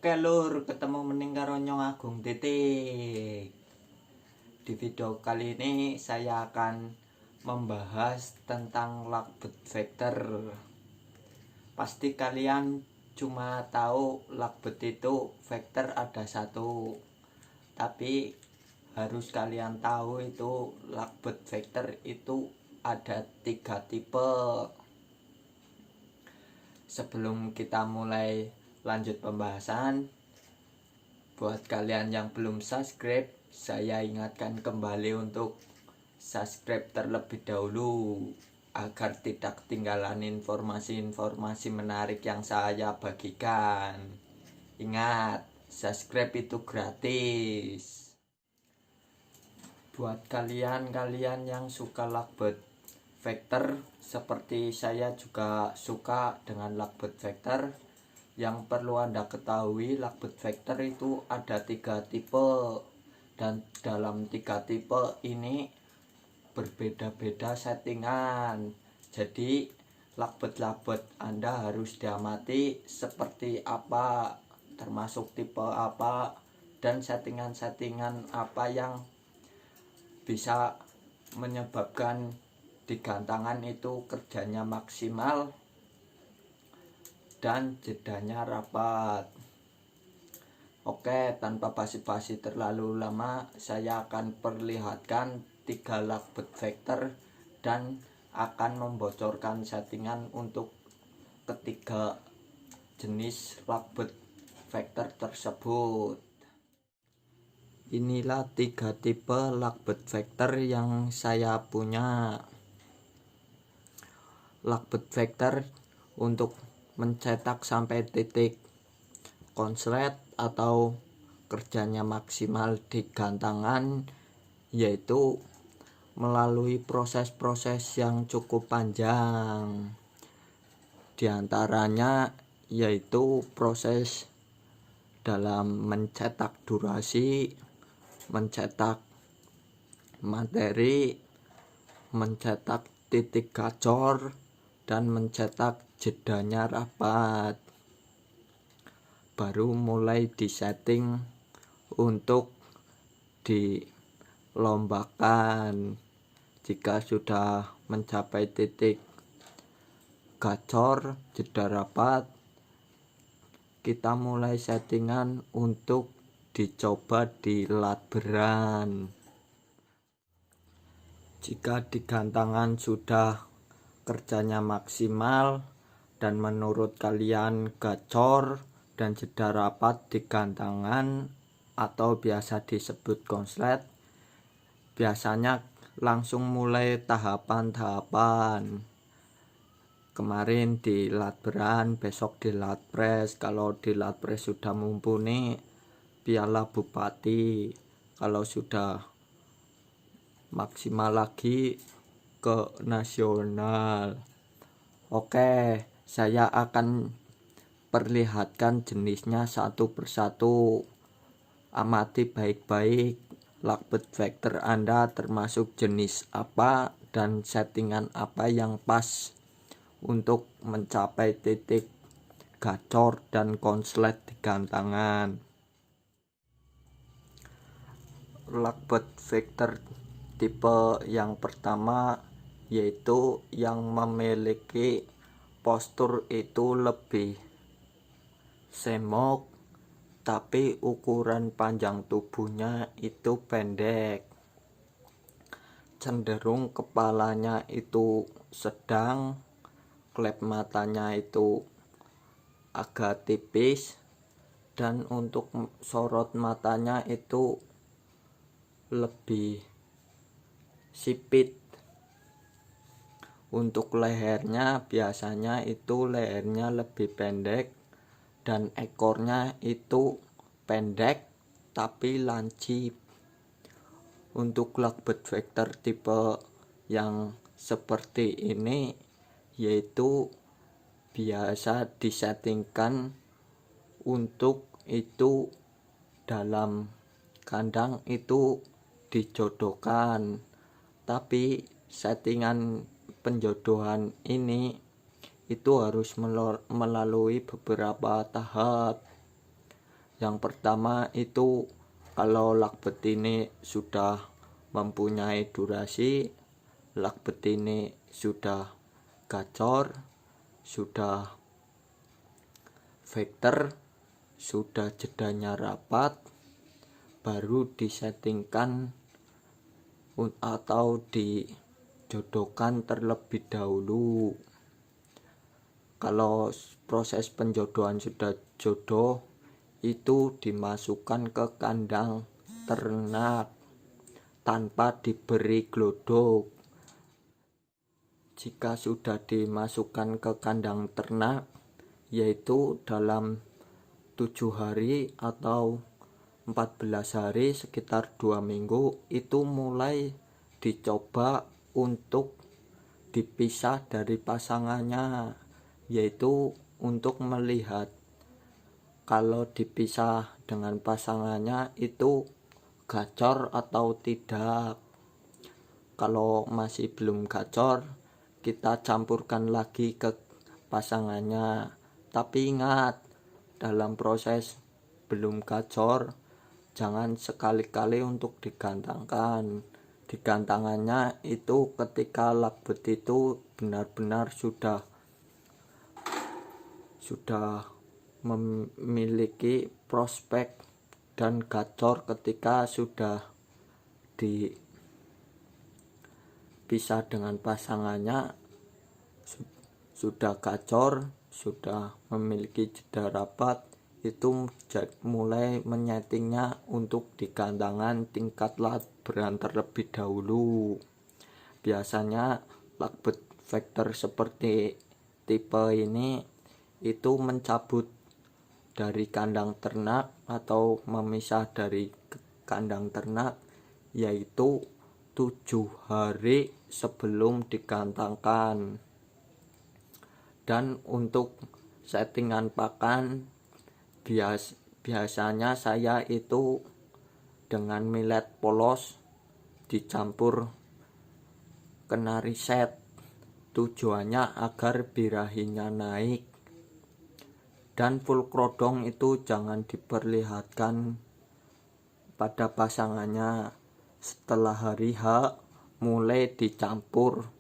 Oke lur, ketemu mending karo Nyong Agung Titik. Di video kali ini saya akan membahas tentang Lakbet Vector. Pasti kalian cuma tahu Lakbet itu vector ada satu, tapi harus kalian tahu itu Lakbet Vector itu ada 3 tipe. Sebelum kita mulai lanjut pembahasan, buat kalian yang belum subscribe, saya ingatkan kembali untuk subscribe terlebih dahulu agar tidak ketinggalan informasi-informasi menarik yang saya bagikan. Ingat, subscribe itu gratis. Buat kalian yang suka Lakbet Vector, seperti saya juga suka dengan Lakbet Vector. Yang perlu Anda ketahui, Lakbet Vector itu ada 3 tipe, dan dalam 3 tipe ini berbeda-beda settingan. Jadi Lakbet Anda harus diamati seperti apa, termasuk tipe apa, dan settingan-settingan apa yang bisa menyebabkan di gantangan itu kerjanya maksimal dan jedanya rapat. Oke, tanpa basa-basi terlalu lama, saya akan perlihatkan 3 Lakbet Vector dan akan membocorkan settingan untuk ketiga jenis Lakbet Vector tersebut. Inilah 3 tipe Lakbet Vector yang saya punya. Lakbet Vector untuk mencetak sampai titik konslet atau kerjanya maksimal di gantangan, yaitu melalui proses-proses yang cukup panjang. Di antaranya yaitu proses dalam mencetak durasi, mencetak materi, mencetak titik gacor, dan mencetak jedanya rapat. Baru mulai disetting untuk dilombakan. Jika sudah mencapai titik gacor, jeda rapat, kita mulai settingan untuk dicoba di lat beran. Jika di gantangan sudah kerjanya maksimal dan menurut kalian gacor dan jeda rapat di gantangan atau biasa disebut konslet, biasanya langsung mulai tahapan-tahapan. Kemarin di lat beran, besok di lat pres. Kalau di lat pres sudah mumpuni, piala bupati. Kalau sudah maksimal lagi, ke nasional. Oke, saya akan perlihatkan jenisnya satu persatu. Amati baik-baik Lakbet Vector Anda termasuk jenis apa dan settingan apa yang pas untuk mencapai titik gacor dan konslet di gantangan. Lakbet Vector tipe yang pertama yaitu yang memiliki postur itu lebih semok, tapi ukuran panjang tubuhnya itu pendek. Cenderung kepalanya itu sedang, klep matanya itu agak tipis, dan untuk sorot matanya itu lebih sipit. Untuk lehernya biasanya itu lehernya lebih pendek dan ekornya itu pendek tapi lancip. Untuk Lakbet Vector tipe yang seperti ini yaitu biasa disettingkan untuk itu dalam kandang itu dijodohkan, tapi settingan penjodohan ini itu harus melalui beberapa tahap. Yang pertama itu kalau lak betina sudah mempunyai durasi, lak betina sudah gacor, sudah vektor, sudah jedanya rapat, baru disettingkan atau dijodohkan terlebih dahulu. Kalau proses penjodohan sudah jodoh, itu dimasukkan ke kandang ternak tanpa diberi glodok. Jika sudah dimasukkan ke kandang ternak, yaitu dalam 7 hari atau 14 hari, sekitar 2 minggu, itu mulai dicoba untuk dipisah dari pasangannya, yaitu untuk melihat kalau dipisah dengan pasangannya itu gacor atau tidak. Kalau masih belum gacor, kita campurkan lagi ke pasangannya. Tapi ingat, dalam proses belum gacor, jangan sekali-kali untuk digantangkan. Digantangannya itu ketika lakbet itu benar-benar sudah memiliki prospek dan gacor. Ketika sudah dipisah dengan pasangannya, sudah gacor, sudah memiliki jeda rapat, itu mulai menyetingnya untuk digantangan tingkat lakberan terlebih dahulu. Biasanya lakbet vektor seperti tipe ini itu mencabut dari kandang ternak atau memisah dari kandang ternak, yaitu 7 hari sebelum digantangkan. Dan untuk settingan pakan, biasanya saya itu dengan millet polos dicampur kenari set. Tujuannya agar birahinya naik. Dan full krodong itu jangan diperlihatkan pada pasangannya. Setelah hari H mulai dicampur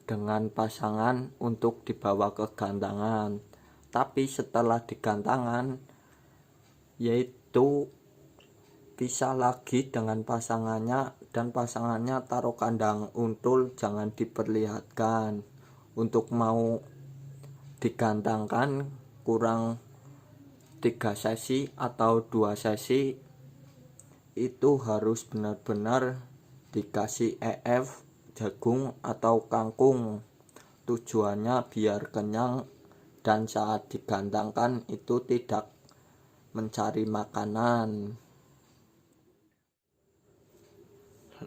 dengan pasangan untuk dibawa ke gantangan. Tapi setelah digantangan, yaitu pisah lagi dengan pasangannya, dan pasangannya taruh kandang untul, jangan diperlihatkan. Untuk mau digantangkan kurang 3 sesi atau 2 sesi, itu harus benar-benar dikasih EF, jagung atau kangkung. Tujuannya biar kenyang dan saat digantangkan itu tidak mencari makanan.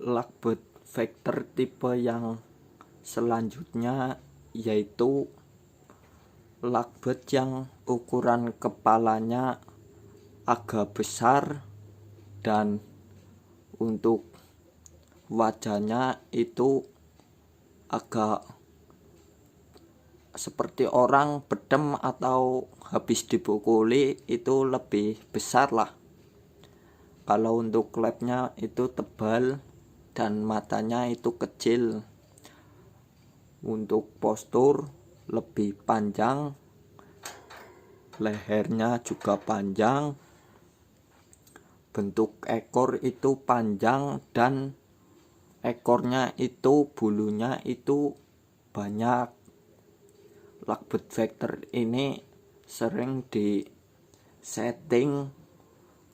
Lakbet vektor tipe yang selanjutnya yaitu lakbet yang ukuran kepalanya agak besar dan untuk wajahnya itu agak seperti orang bedem atau habis dipukuli, itu lebih besar lah. Kalau untuk klepnya itu tebal dan matanya itu kecil. Untuk postur lebih panjang, lehernya juga panjang, bentuk ekor itu panjang, dan ekornya itu bulunya itu banyak. Lakbet vektor ini sering di setting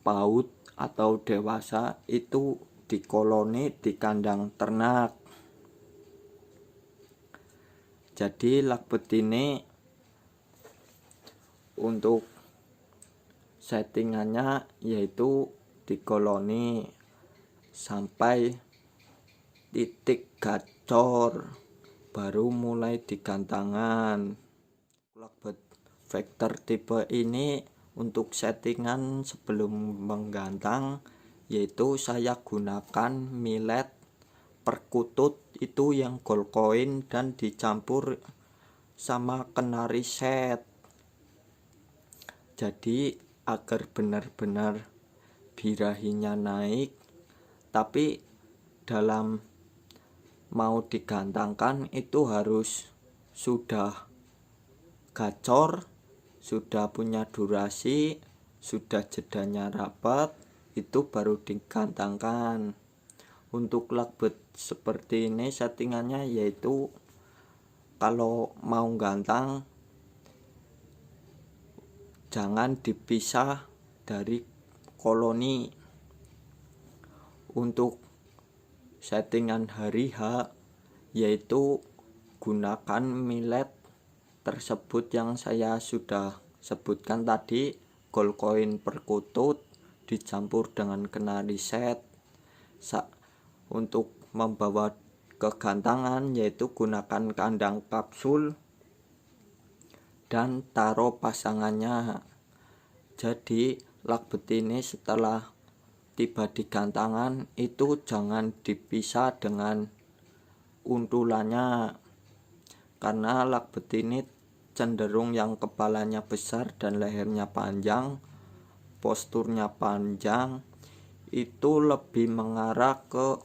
paut atau dewasa itu di koloni di kandang ternak. Jadi lakbet ini untuk settingannya yaitu di koloni sampai titik gacor, baru mulai digantangan. Lakbet vektor tipe ini untuk settingan sebelum menggantang, yaitu saya gunakan millet perkutut itu yang gold coin dan dicampur sama kenari set. Jadi agar benar-benar birahinya naik, tapi dalam mau digantangkan itu harus sudah gacor, sudah punya durasi, sudah jedanya rapat, itu baru digantangkan. Untuk lakbet seperti ini settingannya yaitu kalau mau gantang jangan dipisah dari koloni. Untuk settingan hari H yaitu gunakan millet tersebut yang saya sudah sebutkan tadi, gold coin perkutut dicampur dengan kenari set. Untuk membawa kegantangan yaitu gunakan kandang kapsul dan taruh pasangannya. Jadi lakbet ini setelah tiba di gantangan itu jangan dipisah dengan untulannya, karena lakbet ini cenderung yang kepalanya besar dan lehernya panjang, posturnya panjang, itu lebih mengarah ke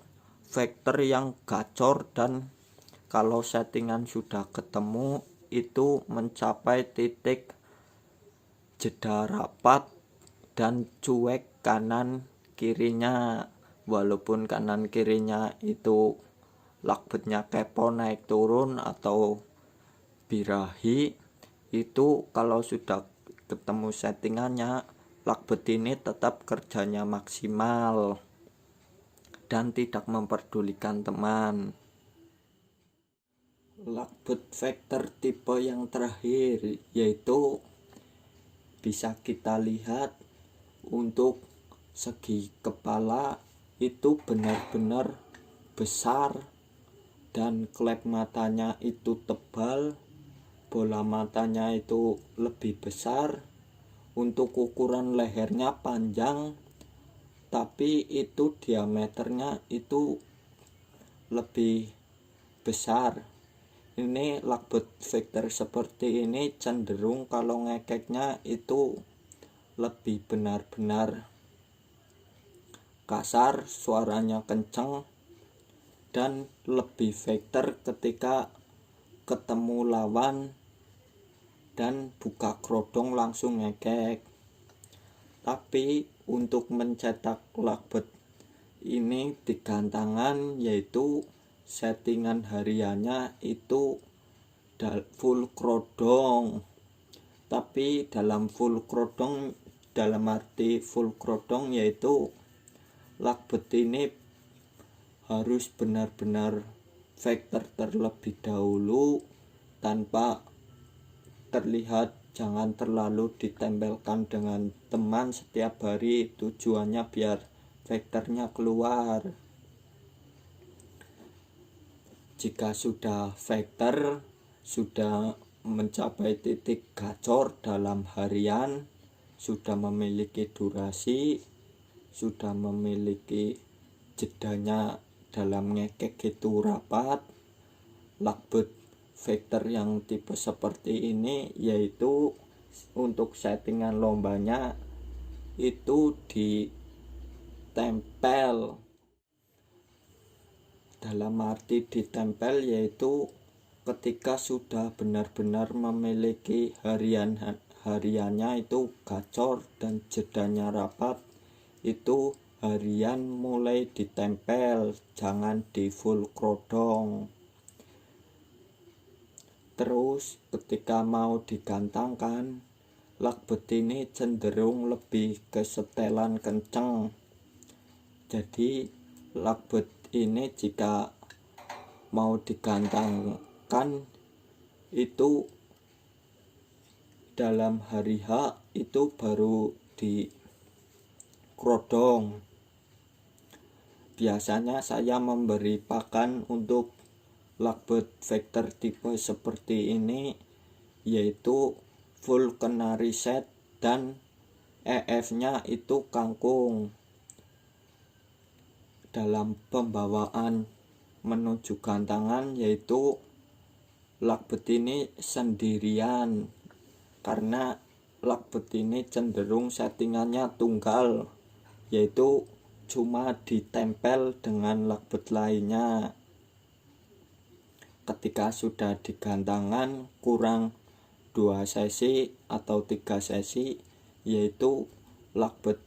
vektor yang gacor, dan kalau settingan sudah ketemu itu mencapai titik jeda rapat dan cuek kanan kirinya. Walaupun kanan kirinya itu lakbetnya kepo naik turun atau birahi, itu kalau sudah ketemu settingannya lakbet ini tetap kerjanya maksimal dan tidak memperdulikan teman. Lakbet vektor tipe yang terakhir yaitu bisa kita lihat untuk segi kepala itu benar-benar besar dan klep matanya itu tebal, bola matanya itu lebih besar. Untuk ukuran lehernya panjang, tapi itu diameternya itu lebih besar. Ini lakbet vektor seperti ini cenderung kalau ngekeknya itu lebih benar-benar kasar, suaranya kenceng, dan lebih vektor ketika ketemu lawan dan buka kerodong langsung ngekek. Tapi untuk mencetak lakbet ini di gantangan yaitu settingan hariannya itu full kerodong. Tapi dalam full kerodong, dalam arti full kerodong yaitu lakbet ini harus benar-benar vektor terlebih dahulu tanpa terlihat, jangan terlalu ditempelkan dengan teman setiap hari, tujuannya biar vektornya keluar. Jika sudah vektor, sudah mencapai titik gacor dalam harian, sudah memiliki durasi, sudah memiliki jedanya dalam ngekek itu rapat, lakbet vektor yang tipe seperti ini yaitu untuk settingan lombanya itu ditempel. Dalam arti ditempel yaitu ketika sudah benar-benar memiliki hariannya itu gacor dan jedanya rapat, itu harian mulai ditempel, jangan di full kerodong. Terus ketika mau digantangkan, lakbet ini cenderung lebih ke setelan kenceng. Jadi lakbet ini jika mau digantangkan itu dalam hari H itu baru di kerodong. Biasanya saya memberi pakan untuk lakbet vektor tipe seperti ini yaitu full kenari set dan EF-nya itu kangkung. Dalam pembawaan menuju gantangan yaitu lakbet ini sendirian, karena Lakbet ini cenderung settingannya tunggal, yaitu cuma ditempel dengan lakbet lainnya. Ketika sudah digantangan kurang 2 sesi atau 3 sesi, yaitu lakbet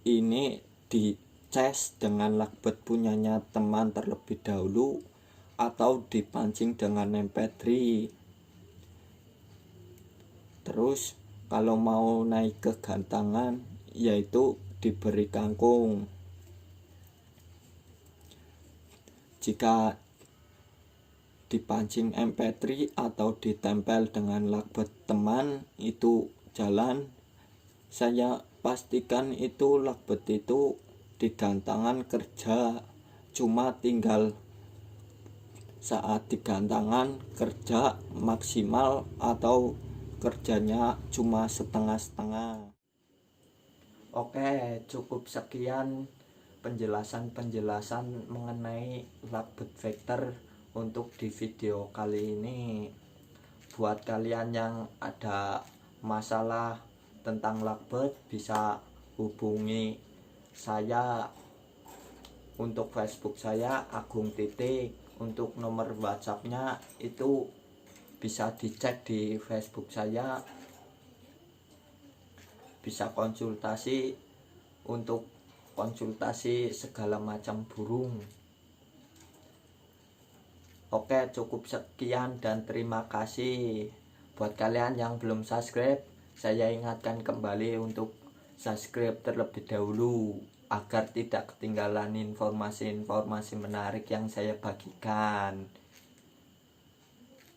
ini dicas dengan lakbet punyanya teman terlebih dahulu atau dipancing dengan MP3. Terus kalau mau naik ke gantangan, yaitu diberi kangkung. Jika dipancing MP3 atau ditempel dengan lakbet teman itu jalan, saya pastikan itu lakbet itu di gantangan kerja, cuma tinggal saat digantangan kerja maksimal atau kerjanya cuma setengah-setengah. Oke, cukup sekian penjelasan mengenai lakbet vector untuk di video kali ini. Buat kalian yang ada masalah tentang lakbet bisa hubungi saya. Untuk Facebook saya Agung Titik, untuk nomor WhatsAppnya itu bisa dicek di Facebook saya. Bisa konsultasi untuk konsultasi segala macam burung. Oke, cukup sekian dan terima kasih. Buat kalian yang belum subscribe, saya ingatkan kembali untuk subscribe terlebih dahulu agar tidak ketinggalan informasi-informasi menarik yang saya bagikan.